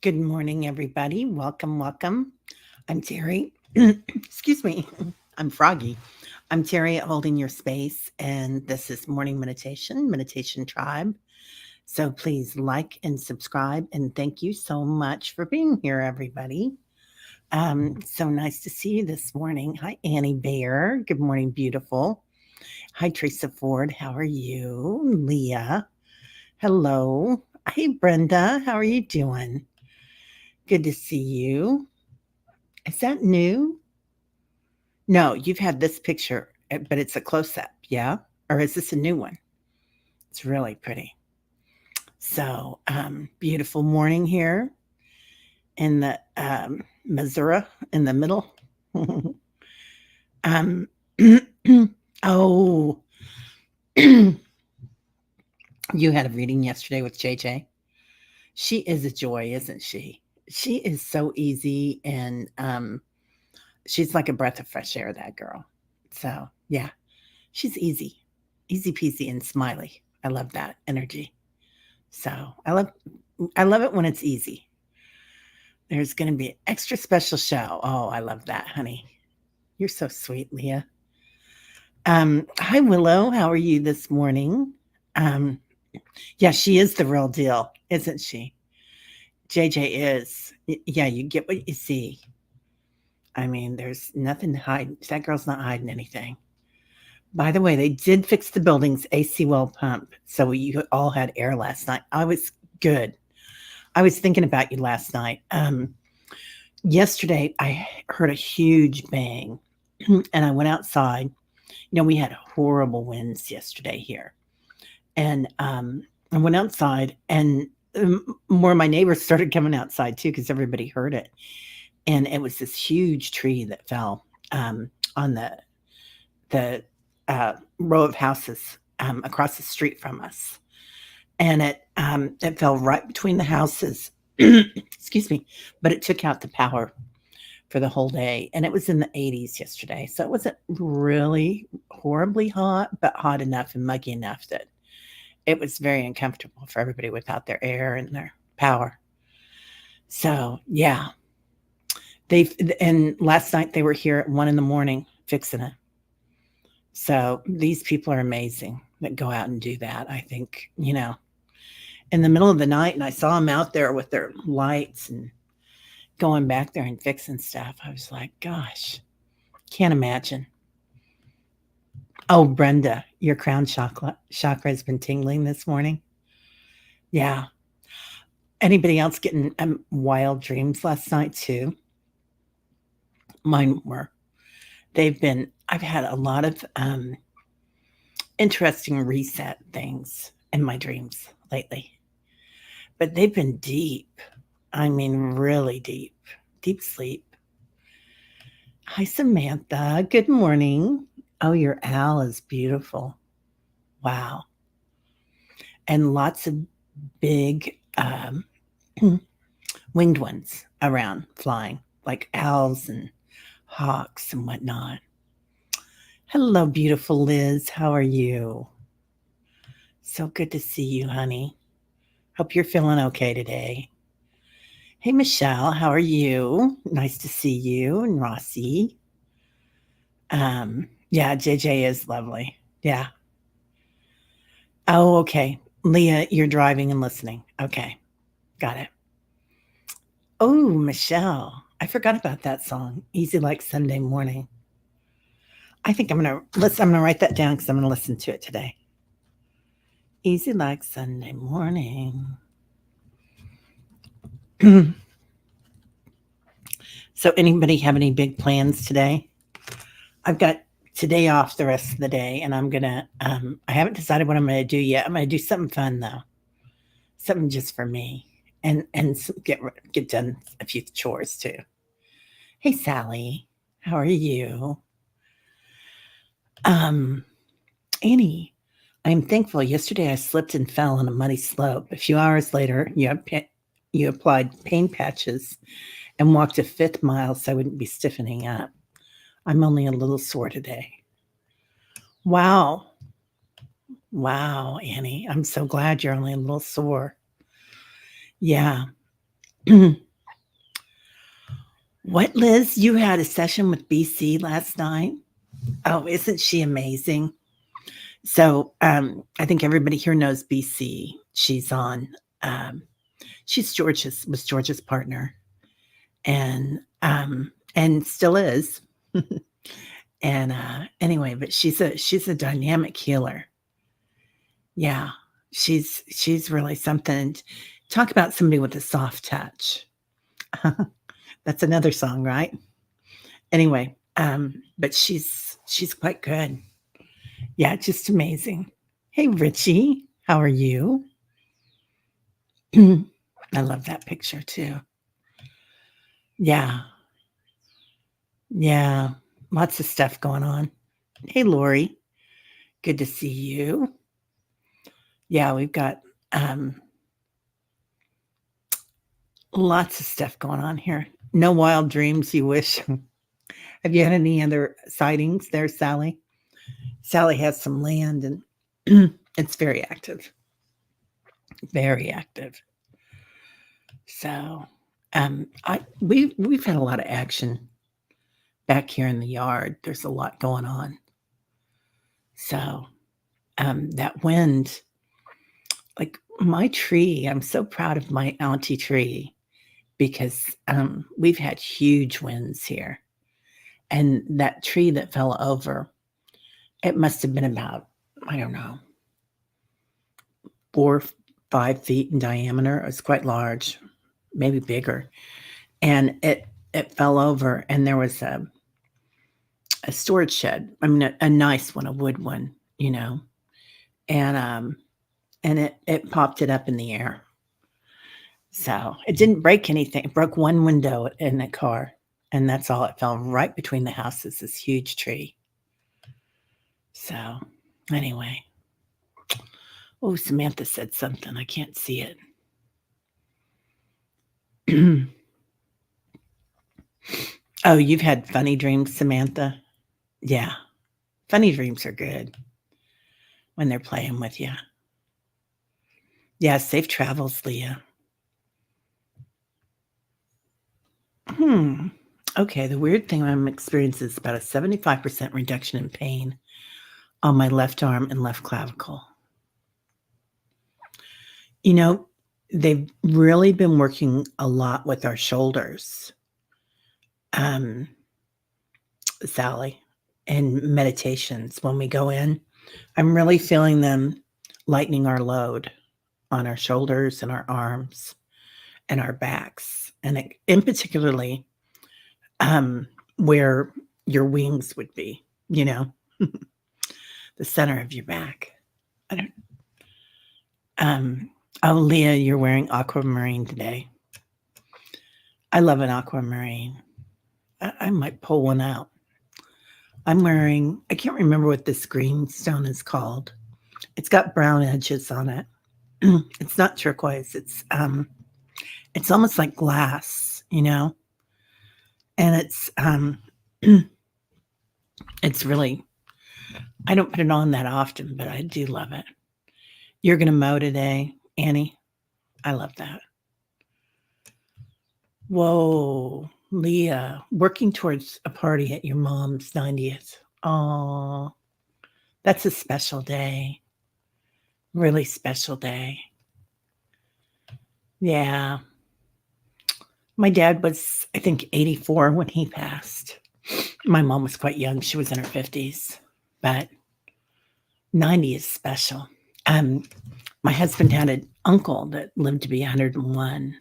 Good morning, everybody. Welcome, welcome. I'm Teri. Excuse me. I'm froggy. I'm Teri holding your space, and this is Morning Meditation Tribe. So please like and subscribe, and thank you so much for being here, everybody. So nice to see you this morning. Hi, Annie Bear. Good morning, beautiful. Hi, Teresa Ford. How are you? Leah. Hello. Hey, Brenda. How are you doing? Good to see you. Is that new? No, you've had this picture, but it's a close up, yeah? Or is this a new one? It's really pretty. So, beautiful morning here in the Missouri in the middle. um, oh, you had a reading yesterday with JJ. She is a joy, isn't she? She is so easy and she's like a breath of fresh air, that girl. So, yeah, she's easy peasy and smiley. I love that energy. So I love it when it's easy. There's going to be an extra special show. Oh, I love that, honey. You're so sweet, Leah. Hi, Willow. How are you this morning? Um, yeah, she is the real deal, isn't she? JJ is. Yeah, you get what you see. I mean, there's nothing to hide. That girl's not hiding anything. By the way, they did fix the building's AC well pump, so you all had air last night. I was good. I was thinking about you last night. Yesterday, I heard a huge bang, and I went outside. We had horrible winds yesterday here, and I went outside, and more of my neighbors started coming outside too because everybody heard it. And it was this huge tree that fell on the row of houses across the street from us, and it fell right between the houses. Excuse me, but it took out the power for the whole day, and it was in the 80s yesterday, so it wasn't really horribly hot, but hot enough and muggy enough that it was very uncomfortable for everybody without their air and their power. So yeah, and last night they were here at 1 a.m. fixing it. So these people are amazing that go out and do that. I think, in the middle of the night, and I saw them out there with their lights and going back there and fixing stuff. I was like, gosh, can't imagine. Oh, Brenda, your crown chakra has been tingling this morning. Yeah. Anybody else getting wild dreams last night too? Mine were. I've had a lot of interesting reset things in my dreams lately, but they've been deep. I mean, really deep, deep sleep. Hi, Samantha. Good morning. Oh, your owl is beautiful. Wow. And lots of big winged ones around flying, like owls and hawks and whatnot. Hello, beautiful Liz. How are you? So good to see you, honey. Hope you're feeling okay today. Hey, Michelle. How are you? Nice to see you. And Rossi. Yeah, JJ is lovely. Yeah. Oh, okay. Leah, you're driving and listening. Okay. Got it. Oh, Michelle. I forgot about that song. Easy like Sunday morning. I think I'm gonna write that down because I'm gonna listen to it today. Easy like Sunday morning. So anybody have any big plans today? I've got today off the rest of the day, and I'm gonna I haven't decided what I'm gonna do yet. I'm gonna do something fun though. Something just for me. And get done a few chores too. Hey Sally, how are you? Annie, I'm thankful yesterday I slipped and fell on a muddy slope. A few hours later, you applied pain patches and walked a fifth mile so I wouldn't be stiffening up. I'm only a little sore today. Wow. Wow, Annie. I'm so glad you're only a little sore. Yeah. What, Liz? You had a session with BC last night? Oh, isn't she amazing? So I think everybody here knows BC. She's on. She's George's partner, and still is. And anyway, but she's a dynamic healer. Yeah, she's really something. Talk about somebody with a soft touch. That's another song, right? Anyway, but she's quite good. Yeah, just amazing. Hey, Richie, how are you? I love that picture too. Yeah. Yeah. Lots of stuff going on. Hey, Lori. Good to see you. Yeah, we've got lots of stuff going on here. No wild dreams you wish. Have you had any other sightings there, Sally? Sally has some land and it's very active. Very active. So we've had a lot of action back here in the yard. There's a lot going on. So that wind, like my tree, I'm so proud of my auntie tree because we've had huge winds here. And that tree that fell over, it must have been about, I don't know, 4, 5 feet in diameter. It was quite large, maybe bigger. And it fell over, and there was a storage shed. I mean, a nice one, a wood one, and it popped it up in the air. So it didn't break anything. It broke one window in the car, and that's all. It fell right between the houses, this huge tree. So anyway. Oh, Samantha said something. I can't see it. Oh, you've had funny dreams, Samantha? Yeah. Funny dreams are good when they're playing with you. Yeah, safe travels, Leah. Okay, the weird thing I'm experiencing is about a 75% reduction in pain on my left arm and left clavicle. They've really been working a lot with our shoulders, Sally, and meditations when we go in. I'm really feeling them lightening our load on our shoulders and our arms and our backs, and in particularly where your wings would be, the center of your back. Oh, Leah, you're wearing aquamarine today. I love an aquamarine. I might pull one out. I'm wearing, I can't remember what this green stone is called. It's got brown edges on it. It's not turquoise. It's almost like glass, and it's it's really, I don't put it on that often, but I do love it. You're going to mow today, Annie? I love that. Whoa, Leah, working towards a party at your mom's 90th. Oh, that's a special day. Really special day. Yeah. My dad was, I think, 84 when he passed. My mom was quite young. She was in her 50s, but 90 is special. My husband had an uncle that lived to be 101,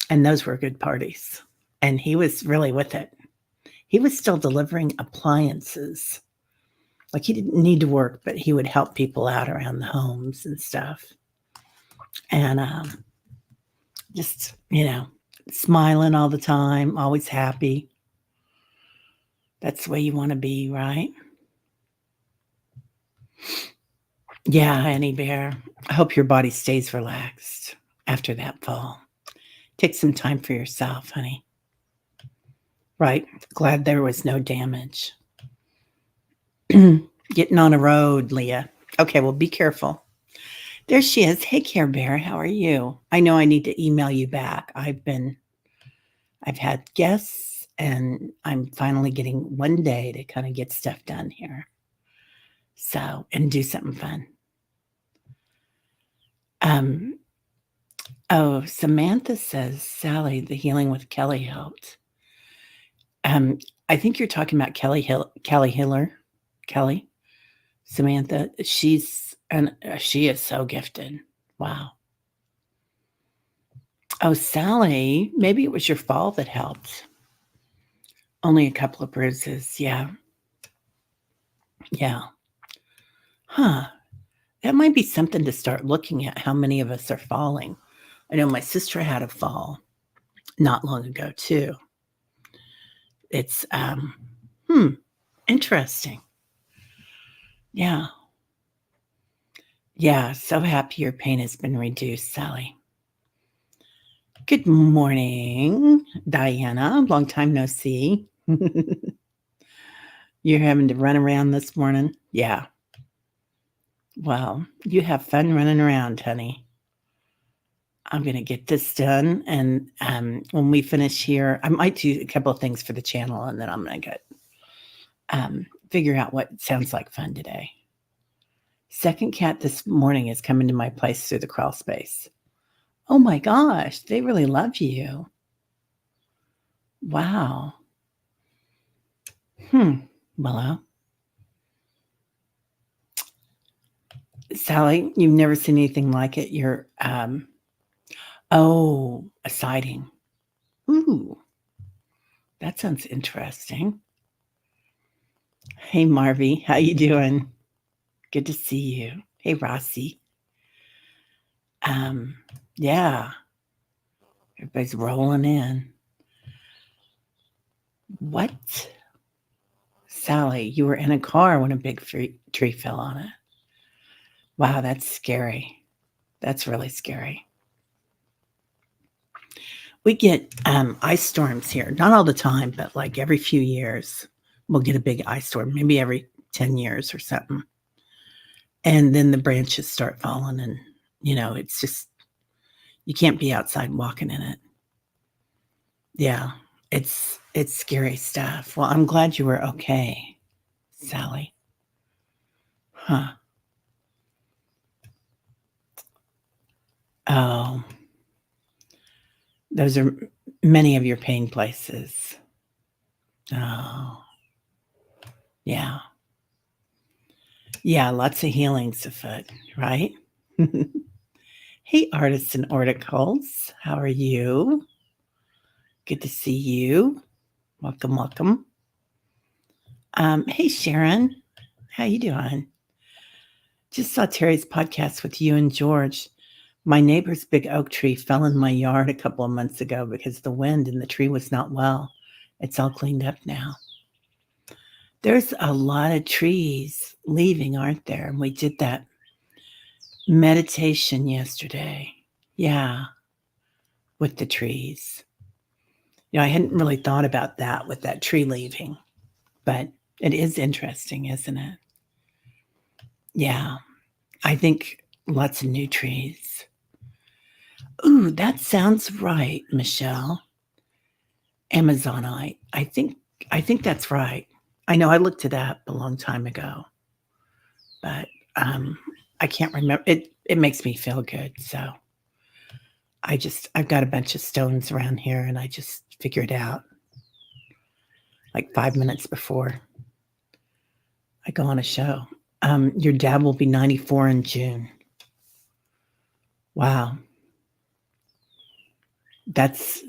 and those were good parties. And he was really with it. He was still delivering appliances. Like, he didn't need to work, but he would help people out around the homes and stuff. And just, smiling all the time, always happy. That's the way you want to be, right? Yeah, Annie Bear. I hope your body stays relaxed after that fall. Take some time for yourself, honey. Right. Glad there was no damage. Getting on a road, Leah. Okay, well, be careful. There she is. Hey, Care Bear, how are you? I know I need to email you back. I've had guests, and I'm finally getting one day to kind of get stuff done here. So, and do something fun. Oh, Samantha says, Sally, the healing with Kelly helped. I think you're talking about Kelly Hiller. Kelly, Samantha. She is so gifted. Wow. Oh, Sally, maybe it was your fall that helped. Only a couple of bruises. Yeah. Yeah. Huh. That might be something to start looking at, how many of us are falling. I know my sister had a fall not long ago too. It's interesting. Yeah. Yeah, so happy your pain has been reduced, Sally. Good morning, Diana. Long time no see. You're having to run around this morning? Yeah. Well, you have fun running around, honey. I'm going to get this done. And when we finish here, I might do a couple of things for the channel, and then I'm going to figure out what sounds like fun today. Second cat this morning is coming to my place through the crawl space. Oh my gosh, they really love you. Wow. Well, Sally, you've never seen anything like it. You're, a sighting. Ooh, that sounds interesting. Hey, Marvy, how you doing? Good to see you. Hey, Rossi. Yeah. Everybody's rolling in. What? Sally, you were in a car when a big tree fell on it. Wow, that's scary. That's really scary. We get ice storms here. Not all the time, but like every few years, we'll get a big ice storm, maybe every 10 years or something. And then the branches start falling, and, it's just, you can't be outside walking in it. Yeah, it's scary stuff. Well, I'm glad you were okay, Sally. Huh. Oh, those are many of your pain places. Oh, yeah. Yeah, lots of healings afoot, right? Hey, artists and articles. How are you? Good to see you. Welcome, welcome. Hey, Sharon. How you doing? Just saw Teri's podcast with you and George. My neighbor's big oak tree fell in my yard a couple of months ago because the wind and the tree was not well. It's all cleaned up now. There's a lot of trees leaving, aren't there? And we did that meditation yesterday. Yeah, with the trees. I hadn't really thought about that with that tree leaving, but it is interesting, isn't it? Yeah, I think lots of new trees. Ooh, that sounds right, Michelle. Amazonite. I think that's right. I know I looked it up a long time ago, but I can't remember. It makes me feel good. So I've got a bunch of stones around here, and I just figure it out like 5 minutes before I go on a show. Your dad will be 94 in June. Wow. That's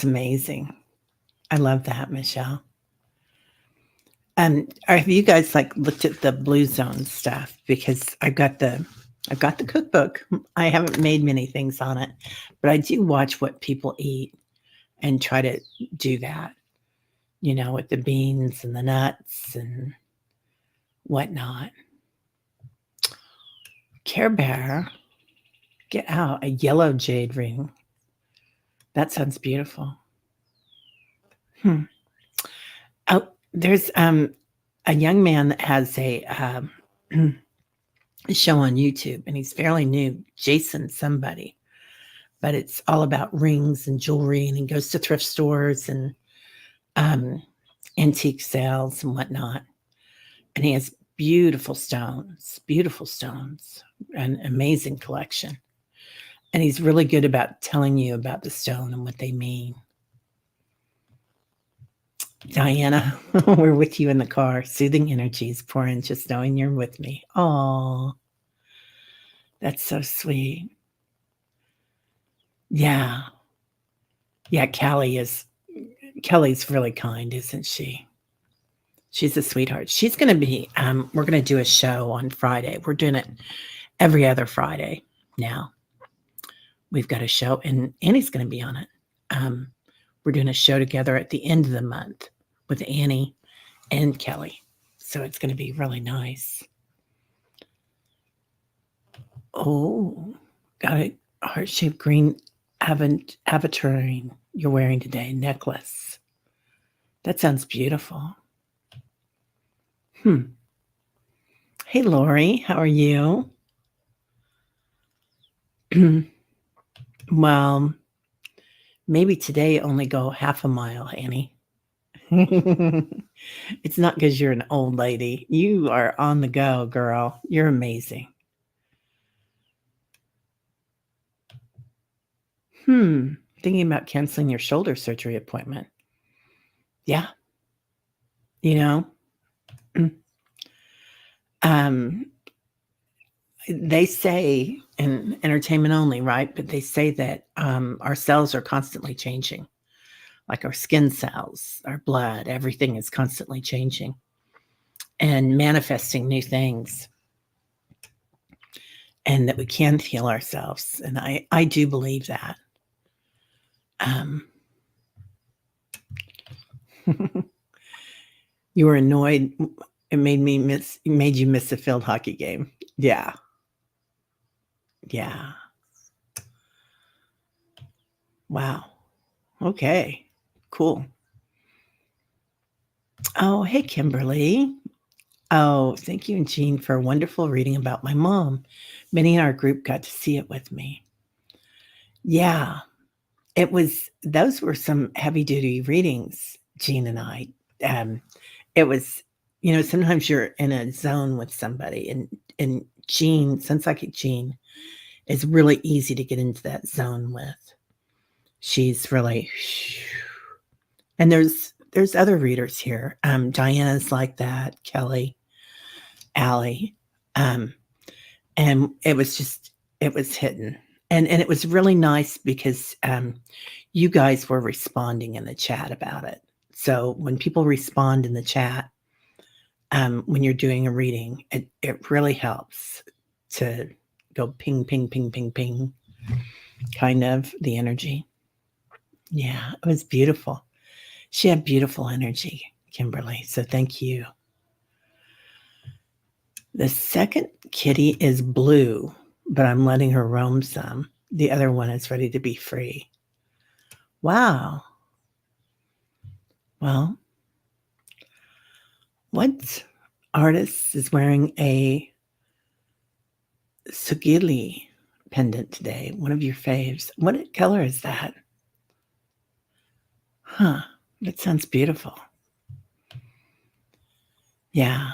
amazing. I love that, Michelle. Have you guys looked at the Blue Zone stuff? Because I've got the cookbook. I haven't made many things on it, but I do watch what people eat and try to do that, with the beans and the nuts and whatnot. Care Bear, get out a yellow jade ring. That sounds beautiful. Oh, there's a young man that has a show on YouTube, and he's fairly new, Jason somebody, but it's all about rings and jewelry, and he goes to thrift stores and antique sales and whatnot. And he has beautiful stones, an amazing collection. And he's really good about telling you about the stone and what they mean. Diana, we're with you in the car. Soothing energies pour in just knowing you're with me. Oh, that's so sweet. Yeah. Yeah, Kelly's really kind, isn't she? She's a sweetheart. She's going to be, we're going to do a show on Friday. We're doing it every other Friday now. We've got a show, and Annie's going to be on it. We're doing a show together at the end of the month with Annie and Kelly. So it's going to be really nice. Oh, got a heart-shaped green aventurine you're wearing today, necklace. That sounds beautiful. Hey, Lori, how are you? Well, maybe today only go half a mile, Annie. It's not because you're an old lady. You are on the go, girl. You're amazing. Thinking about canceling your shoulder surgery appointment. Yeah. They say, in entertainment only, right? But they say that our cells are constantly changing. Like our skin cells, our blood, everything is constantly changing and manifesting new things. And that we can heal ourselves. And I do believe that. You were annoyed. It made you miss a field hockey game. Yeah. Wow. Okay. Cool. Oh, hey, Kimberly. Oh, thank you, Jean, for a wonderful reading about my mom. Many in our group got to see it with me. Yeah. Those were some heavy duty readings, Jean and I. It was, sometimes you're in a zone with somebody, and Jean, Sunpsychic Jean, is really easy to get into that zone with. She's really, and there's other readers here. Diana's like that, Kelly, Allie, and it was hidden. And it was really nice because you guys were responding in the chat about it. So when people respond in the chat, when you're doing a reading, it really helps to go ping, ping, ping, ping, ping, kind of the energy. Yeah, it was beautiful. She had beautiful energy, Kimberly. So thank you. The second kitty is blue, but I'm letting her roam some. The other one is ready to be free. Wow. Well, what artist is wearing a Sugili pendant today? One of your faves. What color is that? Huh. That sounds beautiful. Yeah.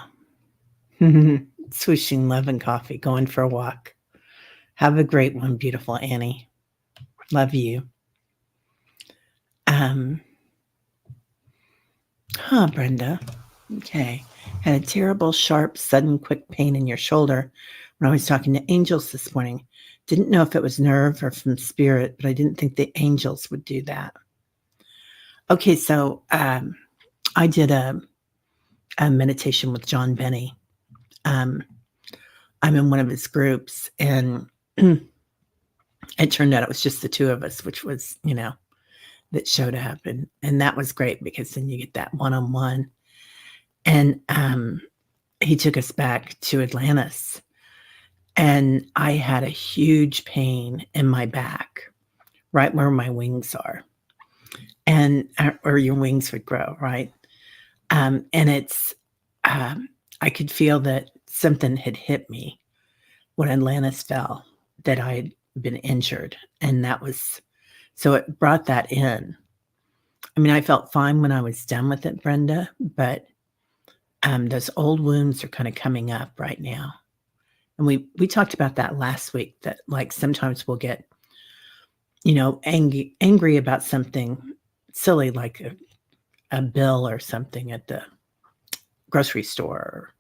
Swooshing love and coffee, going for a walk. Have a great one, beautiful Annie. Love you. Brenda. Okay. Had a terrible, sharp, sudden, quick pain in your shoulder when I was talking to angels this morning. Didn't know if it was nerve or from spirit, but I didn't think the angels would do that. Okay, so I did a meditation with John Benny. I'm in one of his groups, and it turned out it was just the two of us, which was, that showed up. And that was great because then you get that one-on-one. And he took us back to Atlantis. And I had a huge pain in my back, right where my wings are. And or your wings would grow, right? And it's I could feel that something had hit me when Atlantis fell, that I had been injured. And so it brought that in. I mean, I felt fine when I was done with it, Brenda, but those old wounds are kind of coming up right now. And we talked about that last week, that like sometimes we'll get, angry about something silly, like a bill or something at the grocery store or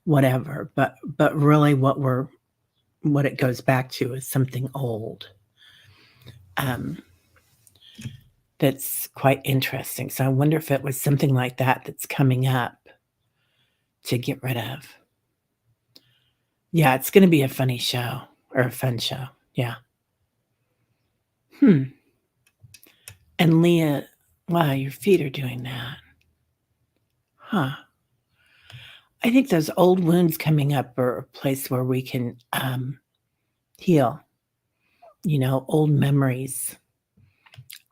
whatever. But really what it goes back to is something old. That's quite interesting. So I wonder if it was something like that that's coming up to get rid of. Yeah, it's going to be a funny show, or a fun show. Yeah. And Leah, wow, your feet are doing that. Huh. I think those old wounds coming up are a place where we can heal, old memories.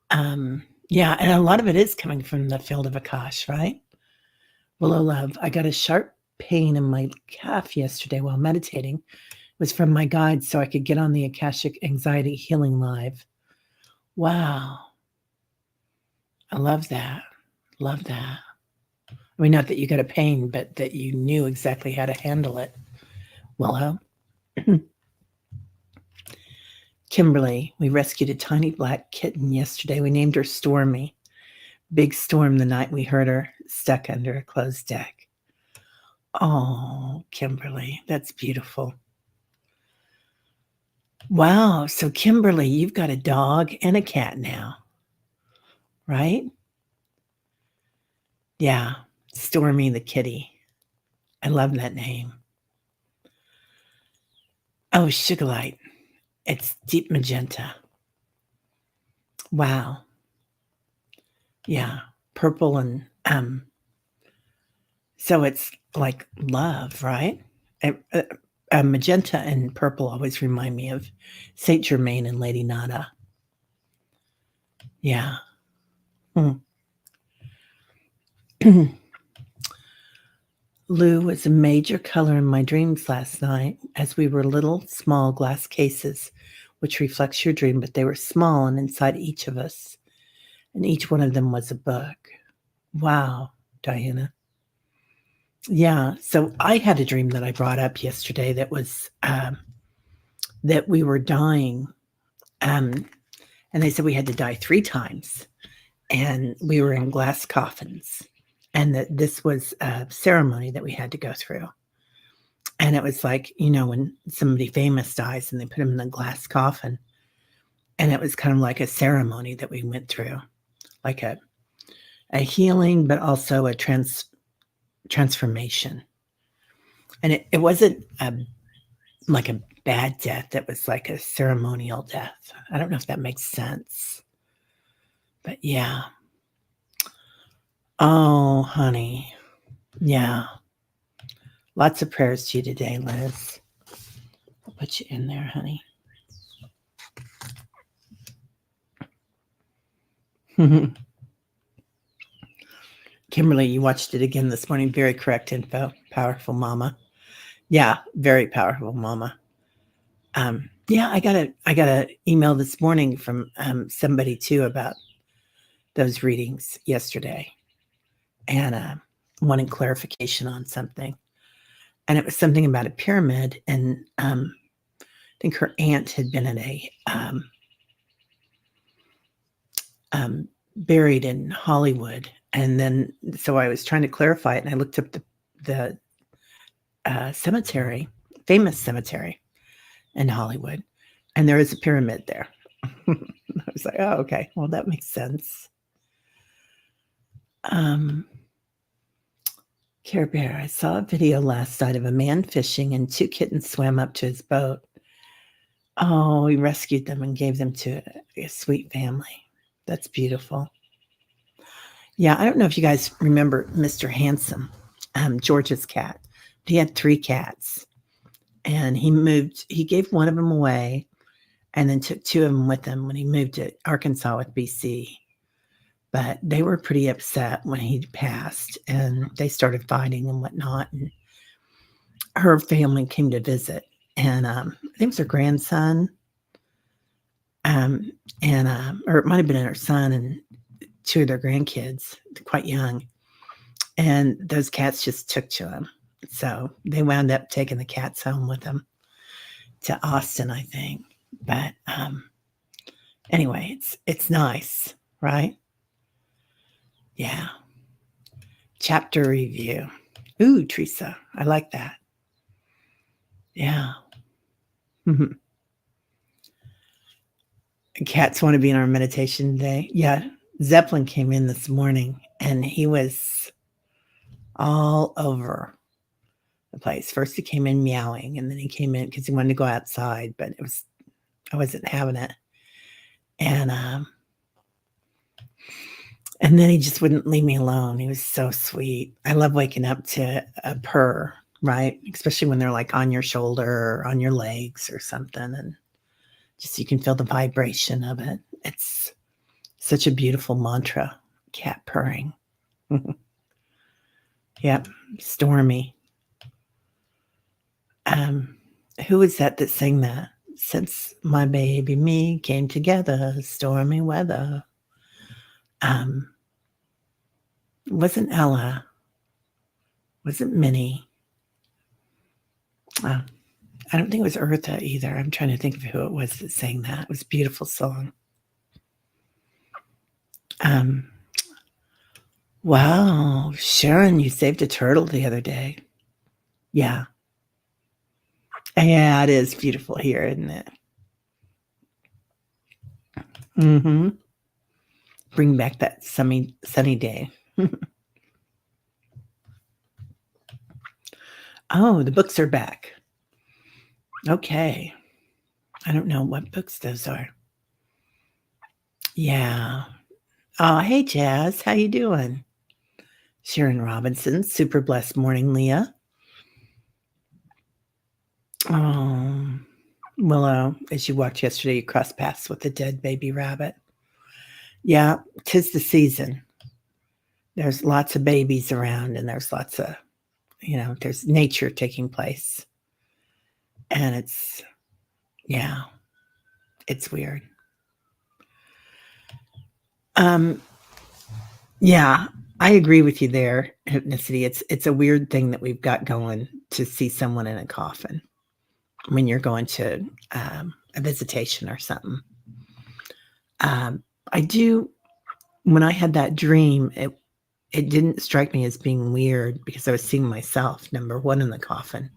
Yeah, and a lot of it is coming from the field of Akash, right? Willow Love, I got a sharp pain in my calf yesterday while meditating. It was from my guide, so I could get on the Akashic Anxiety Healing Live. Wow. I love that. Love that. I mean, not that you got a pain, but that you knew exactly how to handle it. Willow. Kimberly, we rescued a tiny black kitten yesterday. We named her Stormy. Big storm the night we heard her, stuck under a closed deck. Oh, Kimberly, that's beautiful. Wow. So, Kimberly, you've got a dog and a cat now, right? Yeah. Stormy the kitty. I love that name. Oh, Sugarlight. It's deep magenta. Wow. Yeah. Purple and so it's like love, right? Magenta and purple always remind me of Saint Germain and Lady Nada. Yeah. Lou was a major color in my dreams last night, as we were little small glass cases, which reflects your dream, but they were small and inside each of us, and each one of them was a book. Wow, Diana. Yeah, so I had a dream that I brought up yesterday that was that we were dying, and they said we had to die 3 times, and we were in glass coffins, and that this was a ceremony that we had to go through. And it was like, when somebody famous dies and they put them in a glass coffin, and it was kind of like a ceremony that we went through, like a healing, but also a transformation. And it wasn't like a bad death. It was like a ceremonial death. I don't know if that makes sense. But yeah. Oh, honey. Yeah. Lots of prayers to you today, Liz. I'll put you in there, honey. Kimberly, you watched it again this morning. Very correct info. Powerful mama. Yeah, very powerful mama. Yeah, I got a email this morning from somebody too about those readings yesterday, and wanting clarification on something. And it was something about a pyramid, and I think her aunt had been in a buried in Hollywood, and then so I was trying to clarify it, and I looked up the cemetery, famous cemetery in Hollywood, and there is a pyramid there. I was like, oh, okay, well, that makes sense. Care Bear, I saw a video last night of a man fishing and 2 kittens swam up to his boat. Oh, he rescued them and gave them to a sweet family. That's beautiful. Yeah, I don't know if you guys remember Mr. Handsome, George's cat. He had 3 cats, and he gave one of them away and then took 2 of them with him when he moved to Arkansas with BC. But they were pretty upset when he passed, and they started fighting and whatnot. And her family came to visit, and I think it was her grandson, and or it might have been her son and two of their grandkids, quite young, and those cats just took to them. So they wound up taking the cats home with them to Austin, I think. But anyway, it's nice, right? Yeah. Chapter review. Ooh, Teresa, I like that. Yeah. Cats want to be in our meditation today. Yeah. Zeppelin came in this morning and he was all over the place. First he came in meowing, and then he came in because he wanted to go outside, but I wasn't having it. And then he just wouldn't leave me alone. He was so sweet. I love waking up to a purr, right? Especially when they're like on your shoulder or on your legs or something. And just you can feel the vibration of it. It's such a beautiful mantra, cat purring. Yep, Stormy. Who was that sang that? Since my baby me came together, stormy weather. Wasn't Ella? Wasn't Minnie? I don't think it was Eartha either. I'm trying to think of who it was that sang that. It was a beautiful song. Wow, Sharon, you saved a turtle the other day. Yeah. Yeah, it is beautiful here, isn't it? Mm-hmm. Bring back that sunny day. Oh, the books are back. Okay. I don't know what books those are. Yeah. Oh, hey, Jazz. How you doing? Sharon Robinson. Super blessed morning, Leah. Oh, Willow, as you walked yesterday, you crossed paths with a dead baby rabbit. Yeah, 'tis the season. There's lots of babies around, and there's lots of, there's nature taking place. And it's weird. Yeah, I agree with you there, Hypnicity. It's a weird thing that we've got going to see someone in a coffin when you're going to a visitation or something. I do, when I had that dream, it didn't strike me as being weird because I was seeing myself, number one, in the coffin,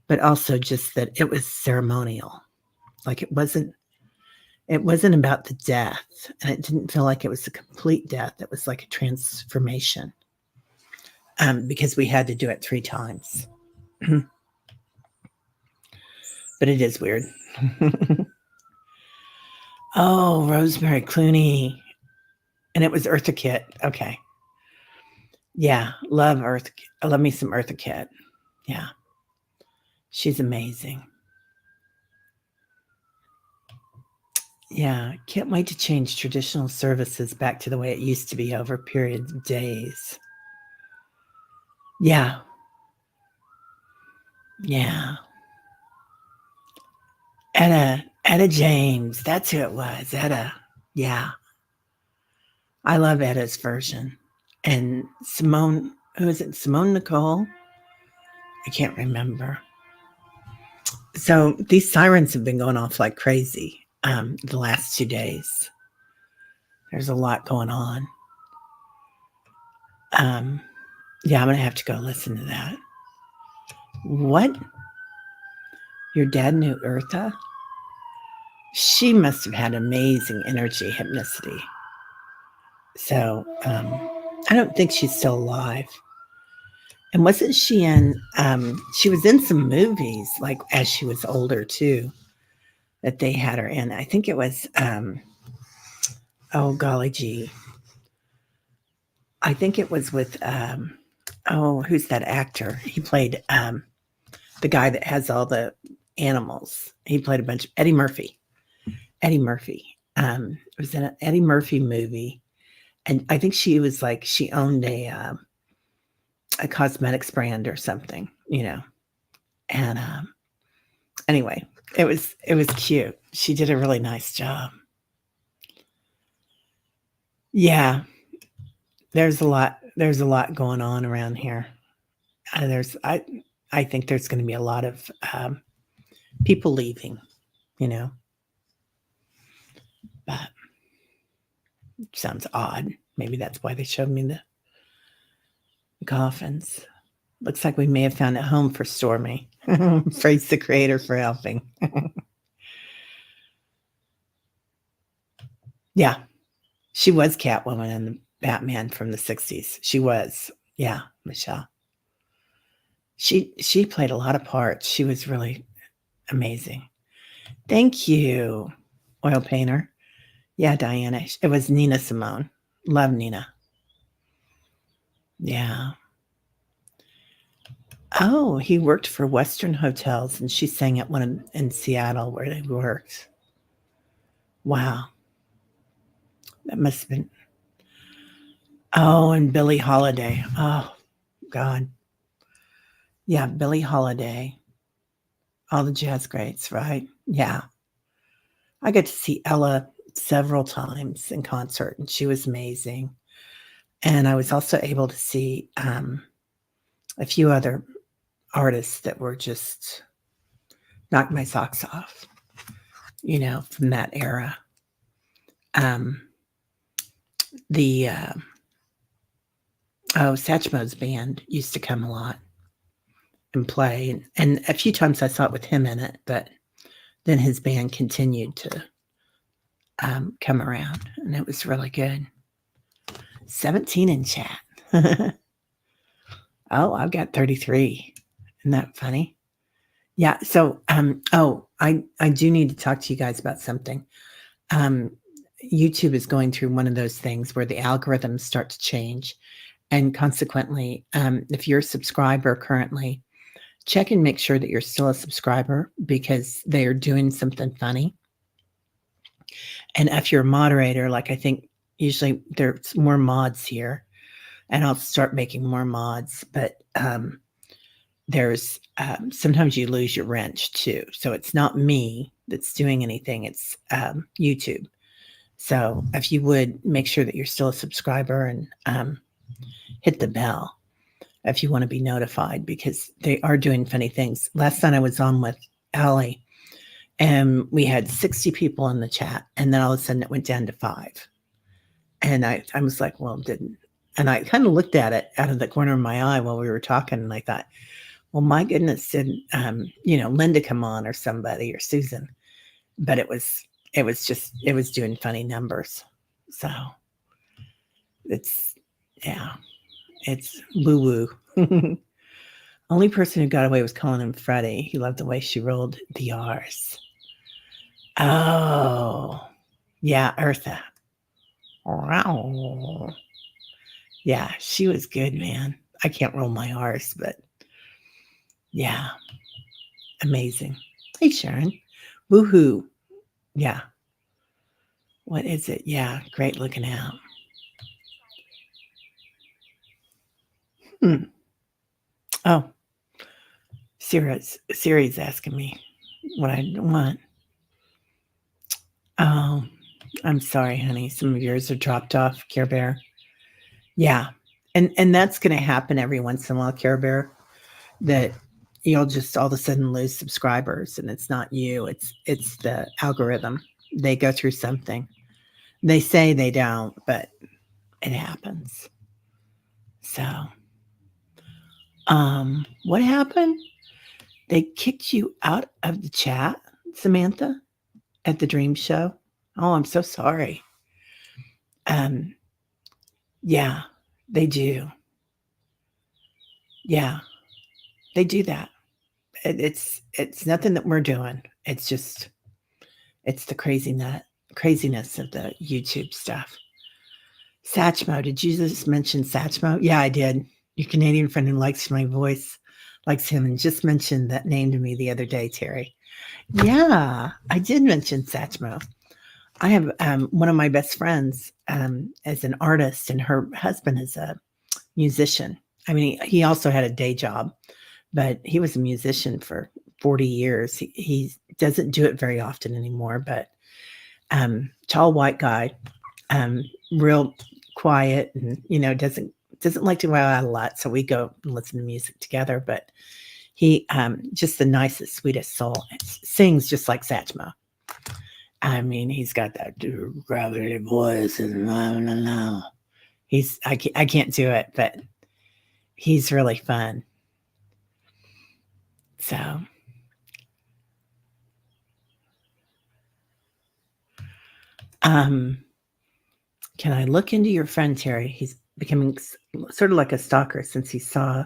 but also just that it was ceremonial. Like it wasn't about the death, and it didn't feel like it was a complete death. It was like a transformation, because we had to do it 3 times. But it is weird. Oh, Rosemary Clooney. And it was Eartha Kitt. Okay. Yeah, love Eartha. I love me some Eartha Kitt. Yeah. She's amazing. Yeah, can't wait to change traditional services back to the way it used to be over periods of days. Yeah. Yeah. Etta James. That's who it was. Etta. Yeah. I love Etta's version. And Simone, who is it? Simone Nicole? I can't remember. So these sirens have been going off like crazy the last 2 days. There's a lot going on. Yeah, I'm going to have to go listen to that. What? Your dad knew Eartha? She must have had amazing energy, Hypnicity. So I don't think she's still alive. And wasn't she in, she was in some movies, like as she was older too, that they had her in. I think it was, oh golly gee. I think it was with, who's that actor? He played the guy that has all the animals. He played a bunch of Eddie Murphy. It was in an Eddie Murphy movie. And I think she was like, she owned a cosmetics brand or something, and Anyway, it was cute. She did a really nice job. Yeah, there's a lot going on around here. I think there's going to be a lot of people leaving, but it sounds odd. Maybe that's why they showed me the coffins. Looks like we may have found a home for Stormy. Praise the Creator for helping. Yeah, she was Catwoman in the Batman from the 60s. She was. Yeah, Michelle. She played a lot of parts. She was really amazing. Thank you, oil painter. Yeah, Diana. It was Nina Simone. Love Nina. Yeah. Oh, he worked for Western Hotels, and she sang at one in Seattle where they worked. Wow. That must have been. Oh, and Billie Holiday. Oh, God. Yeah, Billie Holiday. All the jazz greats, right? Yeah. I got to see Ella several times in concert, and she was amazing. And I was also able to see a few other artists that were just knocked my socks off, from that era. Satchmo's band used to come a lot and play. And a few times I saw it with him in it, but then his band continued to come around, and it was really good. 17 in chat. Oh, I've got 33. Isn't that funny? Yeah. So, I do need to talk to you guys about something. YouTube is going through one of those things where the algorithms start to change. And consequently, if you're a subscriber currently, check and make sure that you're still a subscriber, because they are doing something funny. And if you're a moderator, like I think usually there's more mods here, and I'll start making more mods, but there's sometimes you lose your wrench too. So it's not me that's doing anything, it's YouTube. So if you would make sure that you're still a subscriber, and hit the bell if you want to be notified, because they are doing funny things. Last night I was on with Allie, and we had 60 people in the chat, and then all of a sudden it went down to 5. And I was like, well, didn't. And I kind of looked at it out of the corner of my eye while we were talking, and I thought, well, my goodness, did Linda come on, or somebody, or Susan? But it was doing funny numbers. So it's woo woo. Only person who got away was calling him Freddie. He loved the way she rolled the R's. Oh, yeah, Eartha. Wow. Yeah, she was good, man. I can't roll my R's, but yeah, amazing. Hey, Sharon. Woohoo. Yeah. What is it? Yeah, great looking out. Oh, Siri's asking me what I want. Oh, I'm sorry, honey. Some of yours are dropped off, Care Bear. Yeah. And that's going to happen every once in a while, Care Bear, that you'll just all of a sudden lose subscribers, and it's not you. It's the algorithm. They go through something. They say they don't, but it happens. So, what happened? They kicked you out of the chat, Samantha, at the dream show. Oh, I'm so sorry. Yeah, they do. Yeah, they do that. It's nothing that we're doing. It's just, it's the craziness of the YouTube stuff. Satchmo, did you just mention Satchmo? Yeah, I did. Your Canadian friend who likes my voice likes him, and just mentioned that name to me the other day, Teri. Yeah, I did mention Satchmo. I have one of my best friends as an artist, and her husband is a musician. I mean, he also had a day job, but he was a musician for 40 years. He doesn't do it very often anymore, but tall white guy, real quiet, and doesn't like to go out a lot. So we go and listen to music together. But he just the nicest, sweetest soul. Sings just like Satchmo. I mean, he's got that gravity voice, and I don't know. I can't do it, but he's really fun. So, can I look into your friend Teri? He's becoming sort of like a stalker since he saw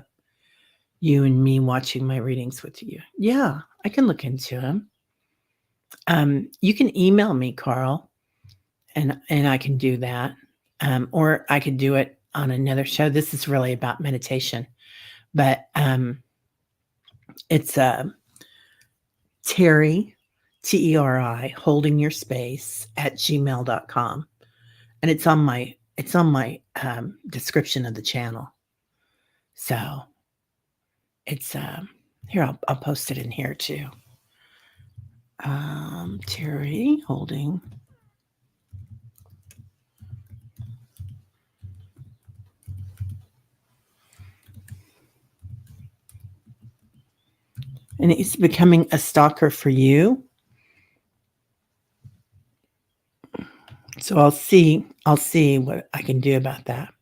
you and me watching my readings with you. Yeah, I can look into him. You can email me, Carl, and I can do that. Or I could do it on another show. This is really about meditation, but it's Teri, Teri, holding your space at gmail.com. And it's on my description of the channel. So it's here, I'll post it in here too. Teri holding. And he's becoming a stalker for you. So I'll see what I can do about that.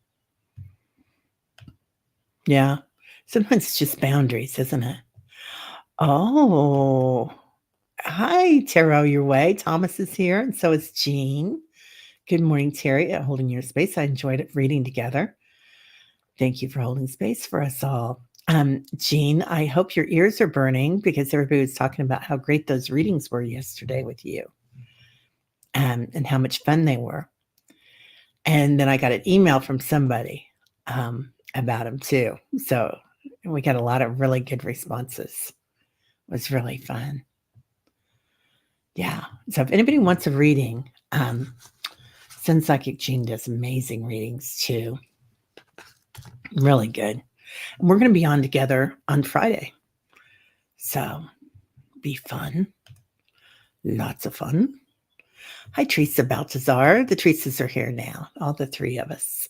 Yeah. Sometimes it's just boundaries, isn't it? Oh, hi, Tarot Your Way. Thomas is here, and so is Jean. Good morning, Teri, at Holding Your Space. I enjoyed it reading together. Thank you for holding space for us all. Jean, I hope your ears are burning because everybody was talking about how great those readings were yesterday with you, and how much fun they were. And then I got an email from somebody about them too. So we got a lot of really good responses. It was really fun. Yeah. So if anybody wants a reading, Sun Psychic Jean does amazing readings too. Really good. And we're going to be on together on Friday. So be fun. Lots of fun. Hi, Teresa Baltazar. The Teresas are here now. All the three of us.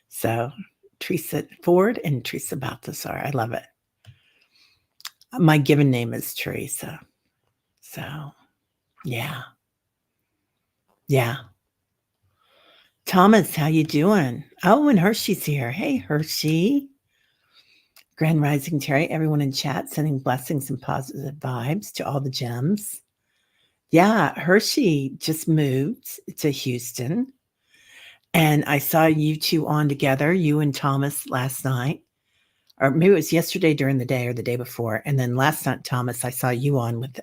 So Teresa Ford and Teresa Baltazar. I love it. My given name is Teresa. So, yeah. Yeah. Thomas, how you doing? Oh, and Hershey's here. Hey, Hershey. Grand Rising Teri, everyone in chat, sending blessings and positive vibes to all the gems. Yeah, Hershey just moved to Houston. And I saw you two on together, you and Thomas, last night. Or maybe it was yesterday during the day or the day before. And then last night, Thomas, I saw you on with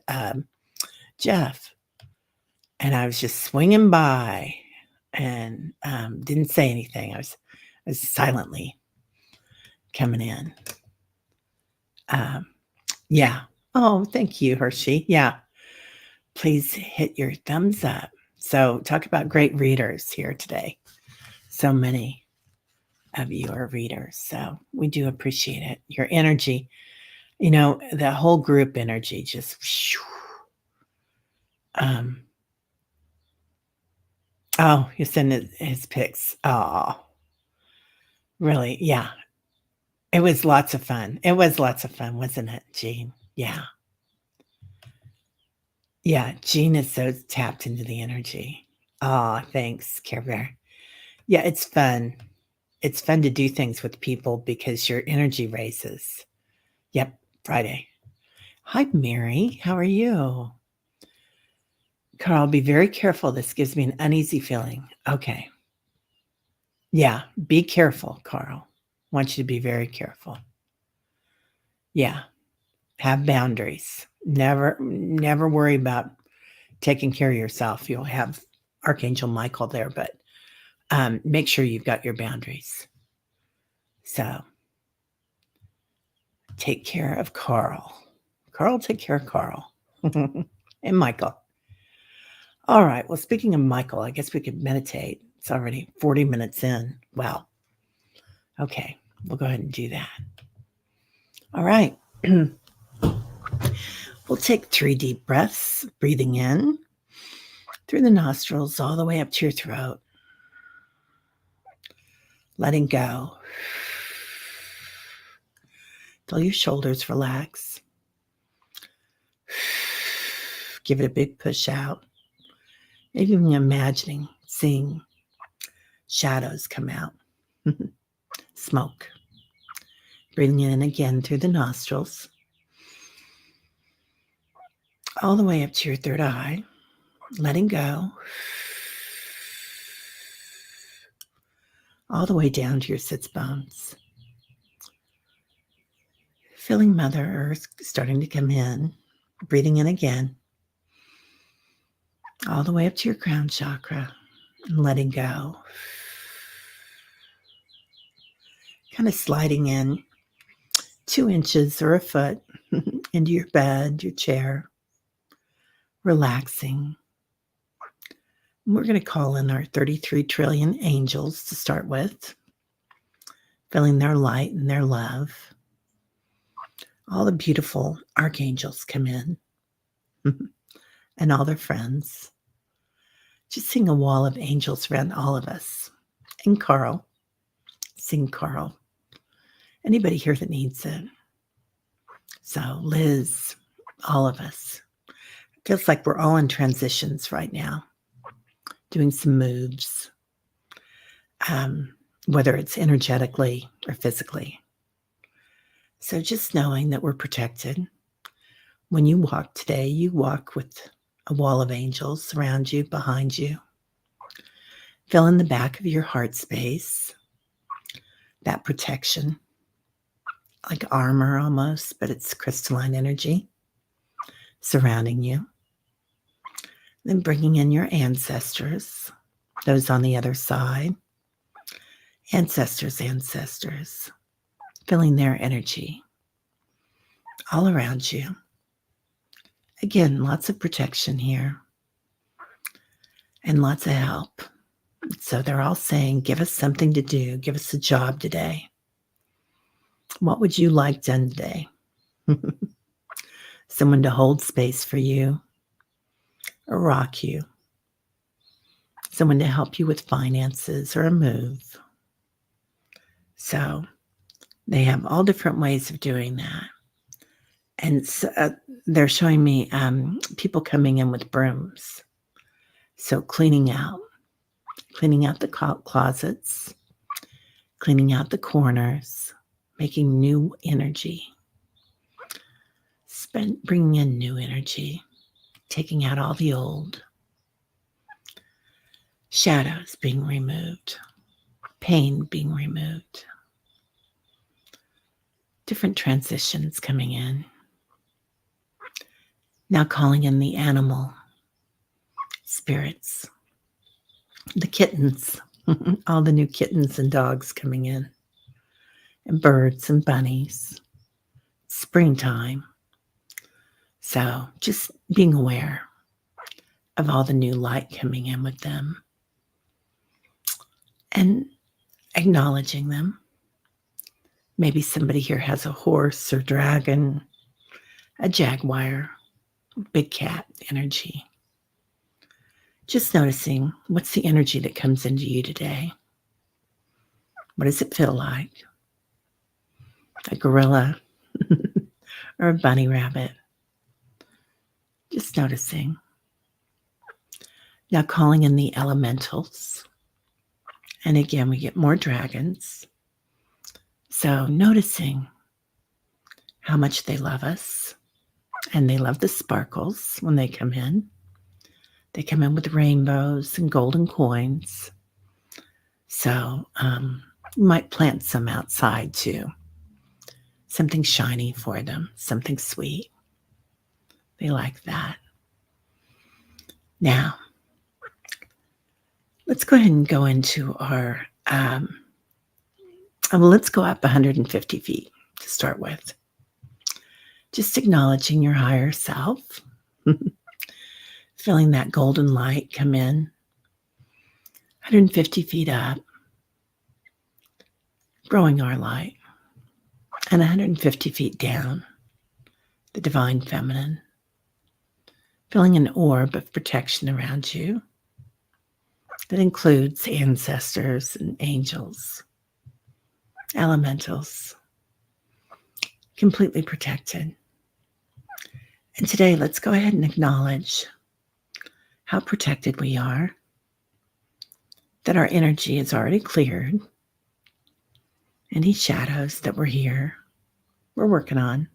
Jeff. And I was just swinging by and didn't say anything. I was silently coming in. Yeah. Oh, thank you, Hershey. Yeah. Please hit your thumbs up. So talk about great readers here today. So many of you are readers. So we do appreciate it. Your energy, the whole group energy just oh, you send his pics. Oh, really? Yeah. It was lots of fun. It was lots of fun, wasn't it, Jean? Yeah. Yeah, Jean is so tapped into the energy. Oh, thanks, Care Bear. Yeah, it's fun. It's fun to do things with people because your energy raises. Yep, Friday. Hi, Mary. How are you? Carl, be very careful. This gives me an uneasy feeling. Okay. Yeah, be careful, Carl. I want you to be very careful. Yeah, have boundaries. Never worry about taking care of yourself. You'll have Archangel Michael there, but make sure you've got your boundaries. So take care of Carl. Carl, take care of Carl. And Michael. All right. Well, speaking of Michael, I guess we could meditate. It's already 40 minutes in. Wow. Okay. We'll go ahead and do that. All right. We'll take 3 deep breaths, breathing in through the nostrils all the way up to your throat. Letting go. Feel your shoulders relax. Give it a big push out. Maybe even imagining, seeing shadows come out. Smoke. Breathing in again through the nostrils. All the way up to your third eye. Letting go. All the way down to your sits bones. Feeling Mother Earth starting to come in. Breathing in again. All the way up to your crown chakra. And letting go. Kind of sliding in 2 inches or a foot into your bed, your chair. Relaxing. We're going to call in our 33 trillion angels to start with. Feeling their light and their love. All the beautiful archangels come in. And all their friends. Just seeing a wall of angels around all of us. And Carl. Seeing Carl. Anybody here that needs it. So Liz, all of us. It feels like we're all in transitions right now. Doing some moves. Whether it's energetically or physically. So just knowing that we're protected. When you walk today, you walk with a wall of angels around you, behind you. Fill in the back of your heart space. That protection. Like armor almost, but it's crystalline energy surrounding you. Then bringing in your ancestors, those on the other side. Ancestors, feeling their energy all around you. Again, lots of protection here and lots of help. So they're all saying, give us something to do. Give us a job today. What would you like done today? Someone to hold space for you or rock you. Someone to help you with finances or a move. So they have all different ways of doing that. And so, they're showing me people coming in with brooms. So cleaning out the closets, cleaning out the corners, making new energy. Bringing in new energy, taking out all the old. Shadows being removed, pain being removed. Different transitions coming in. Now calling in the animal spirits, the kittens, all the new kittens and dogs coming in, and birds and bunnies. Springtime. So just being aware of all the new light coming in with them and acknowledging them. Maybe somebody here has a horse or dragon, a jaguar, big cat energy. Just noticing what's the energy that comes into you today. What does it feel like? A gorilla or a bunny rabbit? Just noticing. Now calling in the elementals. And again, we get more dragons. So noticing how much they love us. And they love the sparkles when they come in. They come in with rainbows and golden coins. So you might plant some outside too. Something shiny for them. Something sweet. They like that. Now, let's go ahead and go into our, let's go up 150 feet to start with. Just acknowledging your higher self. Feeling that golden light come in. 150 feet up. Growing our light. And 150 feet down. The divine feminine. feeling an orb of protection around you that includes ancestors and angels, elementals, completely protected. And today, let's go ahead and acknowledge how protected we are, that our energy is already cleared. Any shadows that were here, we're working on.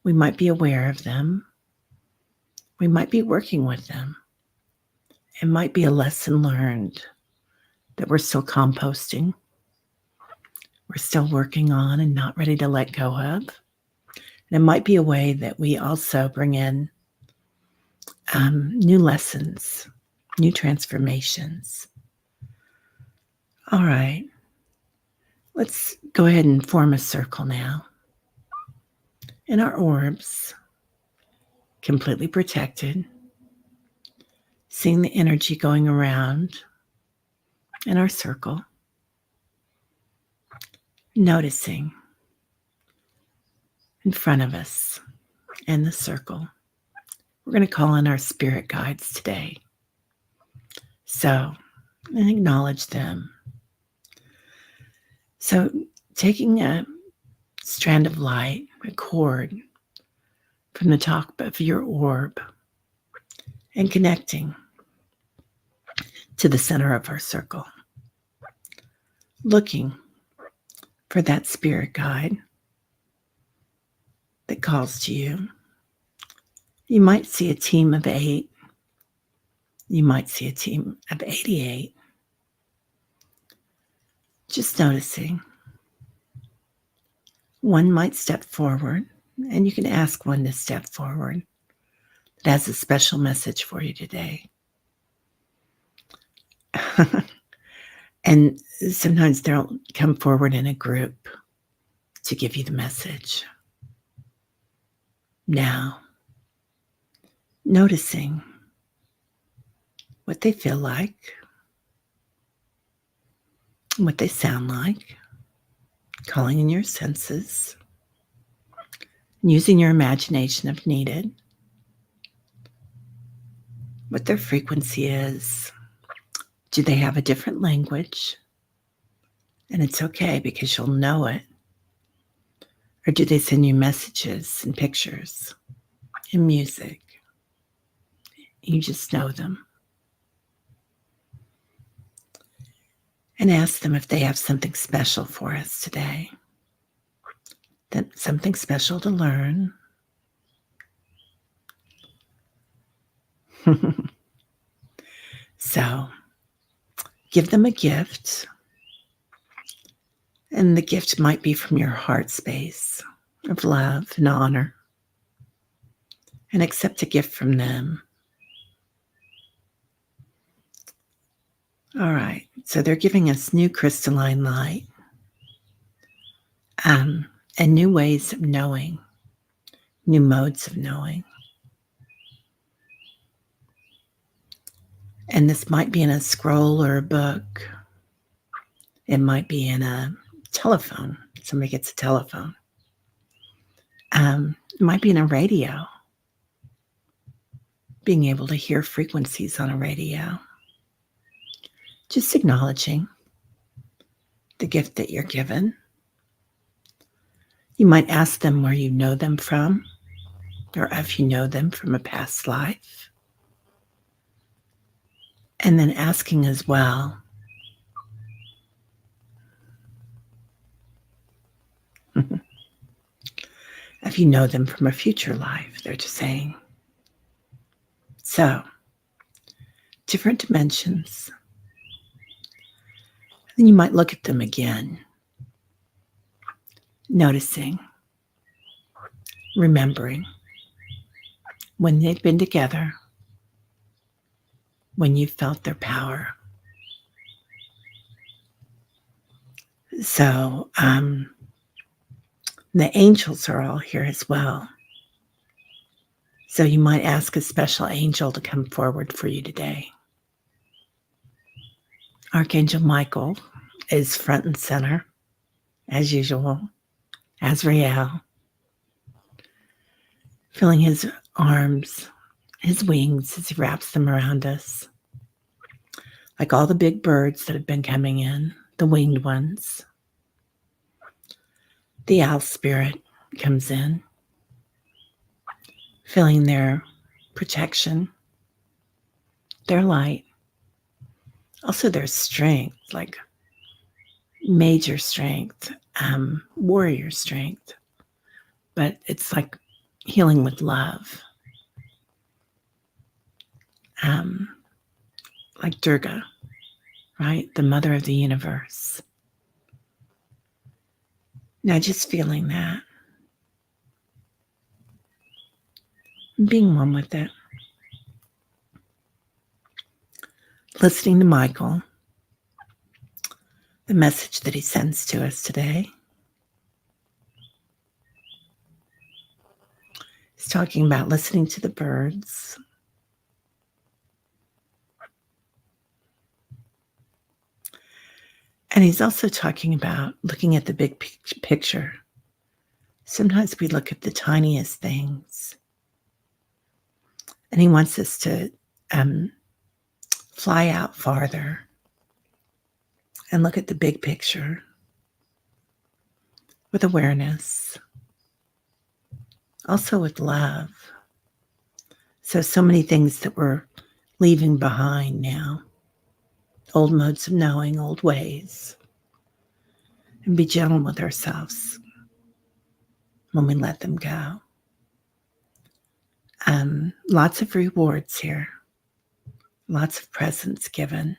We might be aware of them. We might be working with them. It might be a lesson learned that we're still composting. We're still working on and not ready to let go of. And it might be a way that we also bring in new lessons, new transformations. All right. Let's go ahead and form a circle now. In our orbs, completely protected, seeing the energy going around in our circle, noticing in front of us in the circle. We're going to call in our spirit guides today. So, and acknowledge them. So, taking a strand of light, a cord, from the top of your orb and connecting to the center of our circle, looking for that spirit guide that calls to you. You might see a team of 8. You might see a team of 88. Just noticing. One might step forward, and you can ask one to step forward. It has a special message for you today. And sometimes they'll come forward in a group to give you the message. Now, noticing what they feel like, what they sound like, calling in your senses, using your imagination if needed, what their frequency is. Do they have a different language? And it's okay because you'll know it. Or do they send you messages and pictures and music? You just know them. And ask them if they have something special for us today. Something special to learn. So, give them a gift. And the gift might be from your heart space of love and honor. And accept a gift from them. All right, so they're giving us new crystalline light and new ways of knowing, new modes of knowing. And this might be in a scroll or a book. It might be in a telephone. Somebody gets a telephone. It might be in a radio. Being able to hear frequencies on a radio. Just acknowledging the gift that you're given. You might ask them where you know them from, or if you know them from a past life. And then asking as well, if you know them from a future life, they're just saying. So, different dimensions. Then you might look at them again, noticing, remembering when they've been together, when you felt their power. So, the angels are all here as well. So you might ask a special angel to come forward for you today. Archangel Michael is front and center, as usual, Azrael. Feeling his arms his wings as he wraps them around us. Like all the big birds that have been coming in, the winged ones. The owl spirit comes in, feeling their protection, their light, also their strength, like major strength, warrior strength. But it's like healing with love. Like Durga, right? The mother of the universe. Now just feeling that. Being one with it. Listening to Michael, the message that he sends to us today. He's talking about listening to the birds. And he's also talking about looking at the big picture. Sometimes we look at the tiniest things. And he wants us to fly out farther and look at the big picture with awareness, also with love. So many things that we're leaving behind now, old modes of knowing, old ways, and be gentle with ourselves when we let them go. Lots of rewards here, lots of presents given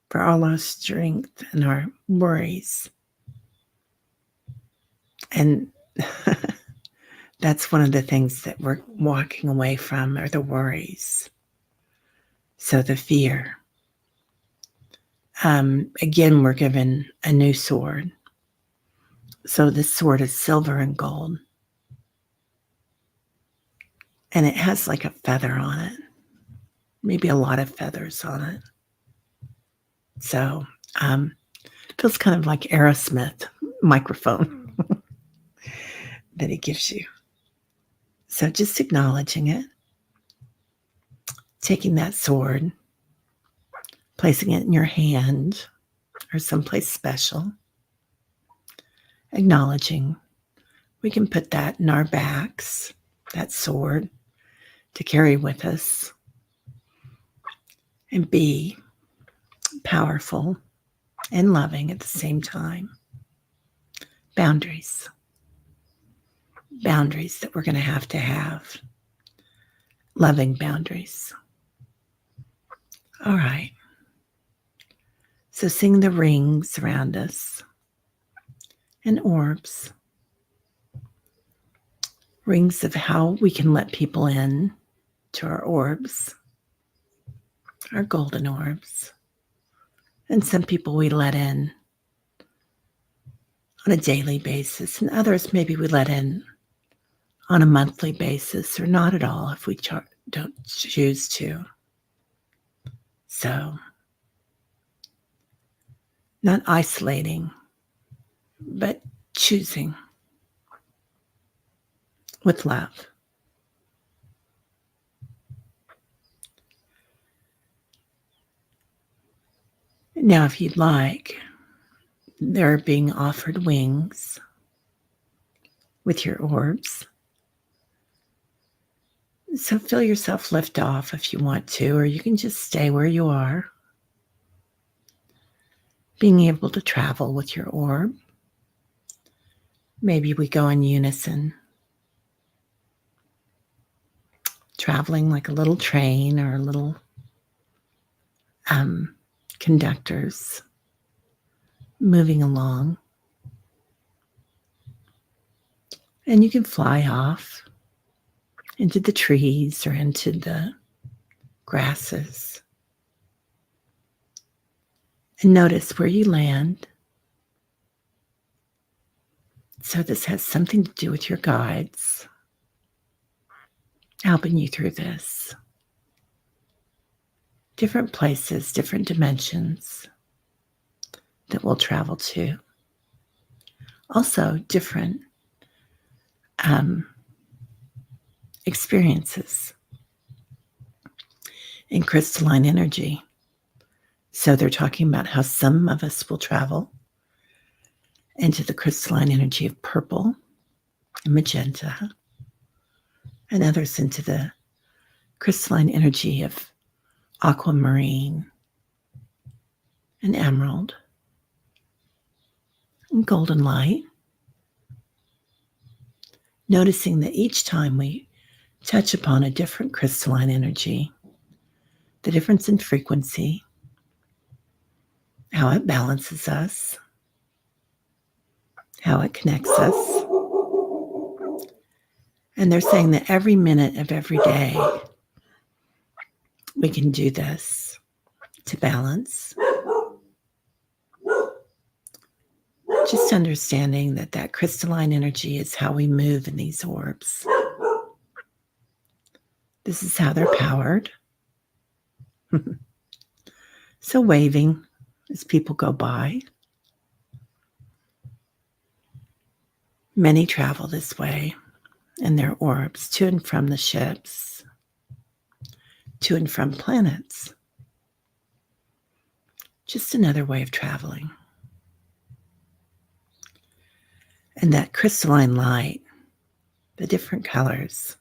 for all our strength and our worries. And that's one of the things that we're walking away from are the worries. So the fear. Again, we're given a new sword. So this sword is silver and gold. And it has like a feather on it. Maybe a lot of feathers on it. So it feels kind of like Aerosmith microphone that it gives you. So just acknowledging it. Taking that sword, placing it in your hand or someplace special. Acknowledging we can put that in our backs, that sword, to carry with us and be powerful and loving at the same time. Boundaries. Boundaries that we're going to have. Loving boundaries. All right. So seeing the rings around us and orbs. Rings of how we can let people in to our orbs, our golden orbs. And some people we let in on a daily basis, and others maybe we let in on a monthly basis or not at all if we don't choose to. So, not isolating, but choosing with love. Now, if you'd like, they're being offered wings with your orbs. So feel yourself lift off if you want to, or you can just stay where you are. Being able to travel with your orb. Maybe we go in unison. Traveling like a little train or a little conductors moving along. And you can fly off into the trees or into the grasses. And notice where you land. So this has something to do with your guides helping you through this. Different places, different dimensions that we'll travel to. Also different experiences in crystalline energy. So they're talking about how some of us will travel into the crystalline energy of purple and magenta, and others into the crystalline energy of aquamarine and emerald and golden light. Noticing that each time we touch upon a different crystalline energy, the difference in frequency, how it balances us, how it connects us. And they're saying that every minute of every day, we can do this to balance. Just understanding that that crystalline energy is how we move in these orbs. This is how they're powered. So waving as people go by. Many travel this way in their orbs to and from the ships, to and from planets. Just another way of traveling. And that crystalline light, the different colors,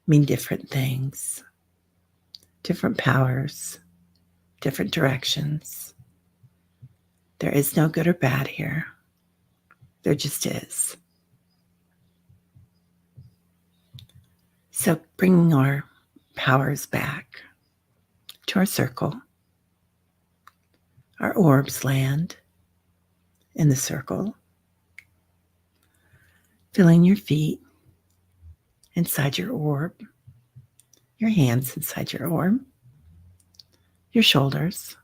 mean different things, different powers, different directions. There is no good or bad here. There just is. So bringing our powers back to our circle, our orbs land in the circle, feeling your feet inside your orb, your hands inside your orb, your shoulders,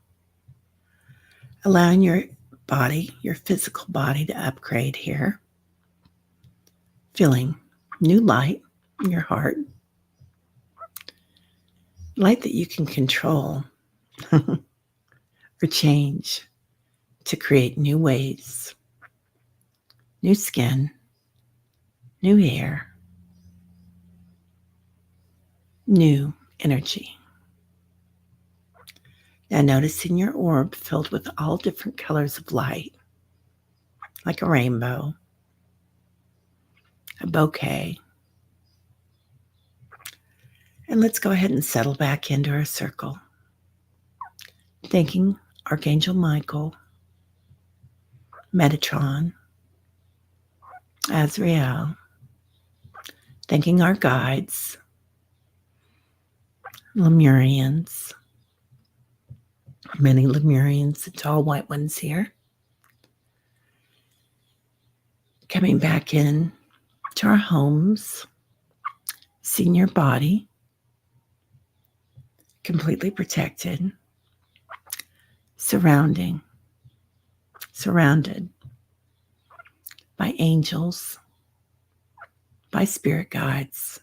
allowing your body, your physical body, to upgrade here, feeling new light in your heart, light that you can control or change to create new ways, new skin, new hair, new energy. Now noticing your orb filled with all different colors of light, like a rainbow, a bouquet. And let's go ahead and settle back into our circle, thanking Archangel Michael, Metatron, Azrael, thanking our guides, Lemurians, many Lemurians, the tall white ones here. Coming back in to our homes, seeing your body completely protected, surrounded by angels, by spirit guides,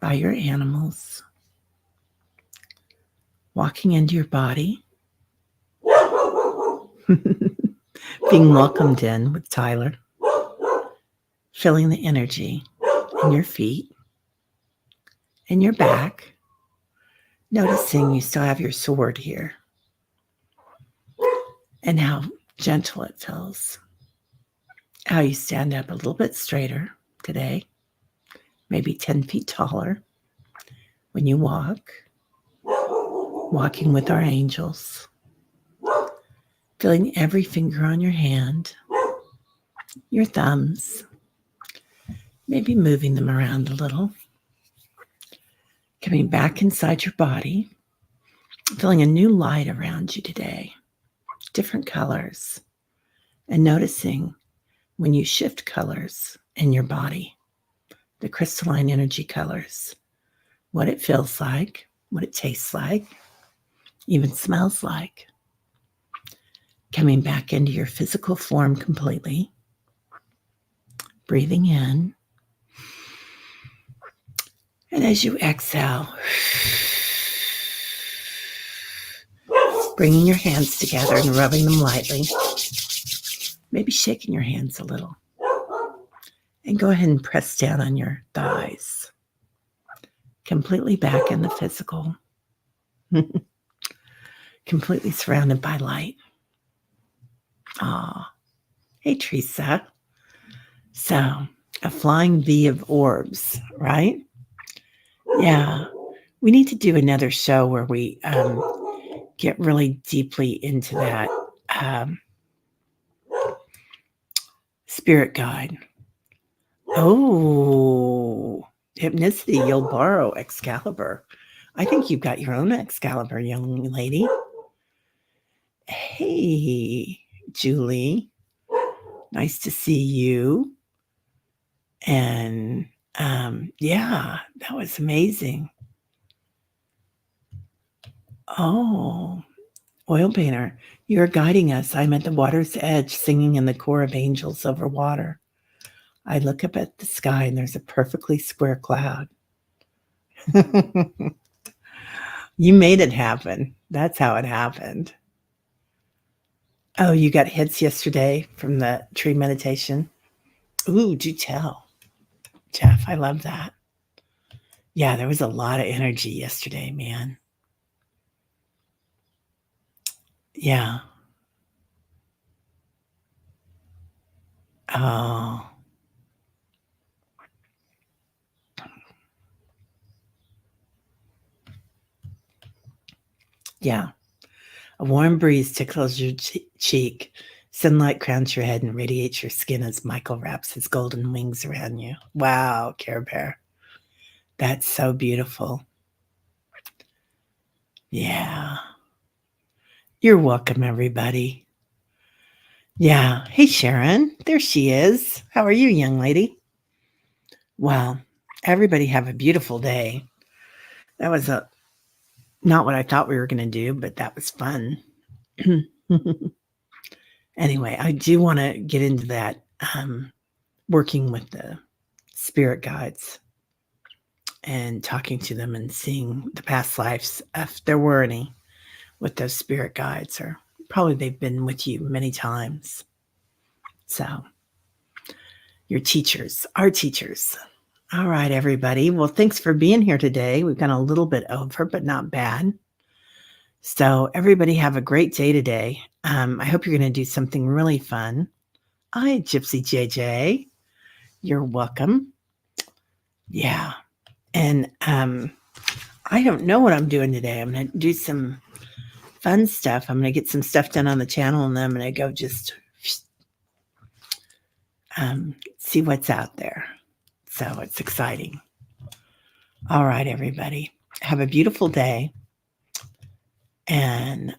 by your animals, walking into your body, being welcomed in with Tyler, feeling the energy in your feet, in your back, noticing you still have your sword here and how gentle it feels, how you stand up a little bit straighter today, maybe 10 feet taller when you walk, walking with our angels, feeling every finger on your hand, your thumbs, maybe moving them around a little, coming back inside your body, feeling a new light around you today, different colors, and noticing when you shift colors in your body, the crystalline energy colors, what it feels like, what it tastes like, even smells like. Coming back into your physical form completely, breathing in, and as you exhale, bringing your hands together and rubbing them lightly, maybe shaking your hands a little, and go ahead and press down on your thighs, completely back in the physical, completely surrounded by light. Ah, hey, Teresa. So, a flying V of orbs, right? Yeah. We need to do another show where we get really deeply into that spirit guide. Oh, hypnicity, you'll borrow Excalibur. I think you've got your own Excalibur, young lady. Hey, Julie. Nice to see you. And yeah, that was amazing. Oh, oil painter, you're guiding us. I'm at the water's edge singing in the chore of angels over water. I look up at the sky and there's a perfectly square cloud. You made it happen. That's how it happened. Oh, you got hits yesterday from the tree meditation? Ooh, do tell. Jeff, I love that. Yeah, there was a lot of energy yesterday, man. Yeah. Oh. Yeah. A warm breeze tickles your cheek. Sunlight crowns your head and radiates your skin as Michael wraps his golden wings around you. Wow, Care Bear. That's so beautiful. Yeah. You're welcome, everybody. Yeah. Hey, Sharon. There she is. How are you, young lady? Well, everybody have a beautiful day. That was not what I thought we were going to do, but that was fun. Anyway, I do want to get into that working with the spirit guides and talking to them and seeing the past lives, if there were any, with those spirit guides, or probably they've been with you many times. So, your teachers, our teachers. All right, everybody. Well, thanks for being here today. We've gone a little bit over, but not bad. So, everybody have a great day today. I hope you're going to do something really fun. Hi, Gypsy JJ. You're welcome. Yeah. And I don't know what I'm doing today. I'm going to do some fun stuff. I'm going to get some stuff done on the channel, and then I'm going to go just see what's out there. So it's exciting. All right, everybody. Have a beautiful day. And